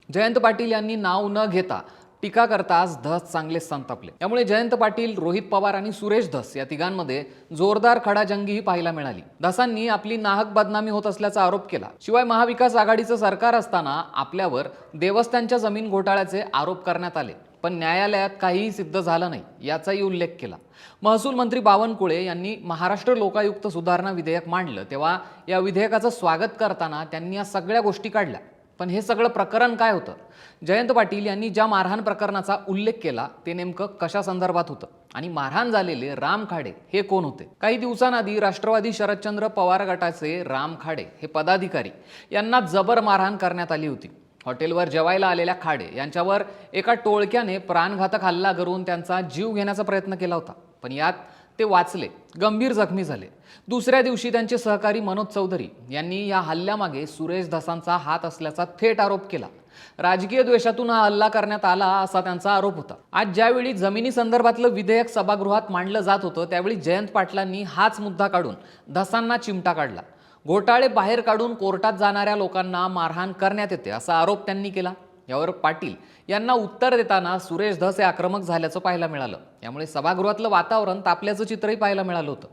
जयंत पाटील यांनी नाव न घेता टीका करताच धस चांगलेच संतापले। त्यामुळे जयंत पाटील, रोहित पवार आणि सुरेश धस या तिघांमध्ये जोरदार खडाजंगीही पाहायला मिळाली। धसांनी आपली नाहक बदनामी होत असल्याचा आरोप केला। शिवाय महाविकास आघाडीचं सरकार असताना आपल्यावर देवस्थानच्या जमीन घोटाळ्याचे आरोप करण्यात आले, पण न्यायालयात काहीही सिद्ध झालं नाही याचाही उल्लेख केला। महसूल मंत्री बावनकुळे यांनी महाराष्ट्र लोकायुक्त सुधारणा विधेयक मांडलं, तेव्हा या विधेयकाचं स्वागत करताना त्यांनी या सगळ्या गोष्टी काढल्या। पण हे सगळं प्रकरण काय होतं? जयंत पाटील यांनी ज्या मारहाण प्रकरणाचा उल्लेख केला ते नेमकं कशा संदर्भात होतं आणि मारहाण झालेले राम खाडे हे कोण होते? काही दिवसांआधी राष्ट्रवादी शरदचंद्र पवार गटाचे राम खाडे हे पदाधिकारी यांना जबर मारहाण करण्यात आली होती। हॉटेलवर जेवायला आलेल्या खाडे यांच्यावर एका टोळक्याने प्राणघातक हल्ला करून त्यांचा जीव घेण्याचा प्रयत्न केला होता, पण यात ते वाचले, गंभीर जखमी झाले। दुसऱ्या दिवशी त्यांचे सहकारी मनोज चौधरी यांनी या हल्ल्यामागे सुरेश धसांचा हात असल्याचा थेट आरोप केला। राजकीय द्वेषातून हा हल्ला करण्यात आला असा त्यांचा आरोप होता। आज ज्यावेळी जमिनी संदर्भातलं विधेयक सभागृहात मांडलं जात होतं त्यावेळी जयंत पाटलांनी हाच मुद्दा काढून धसांना चिमटा काढला। घोटाळे बाहेर काढून कोर्टात जाणाऱ्या लोकांना मारहाण करण्यात येते असा आरोप त्यांनी केला। यावर पाटील यांना उत्तर देताना सुरेश धस हे आक्रमक झाल्याचं पाहायला मिळालं। यामुळे सभागृहातलं वातावरण तापल्याचं चित्रही पाहायला मिळालं होतं।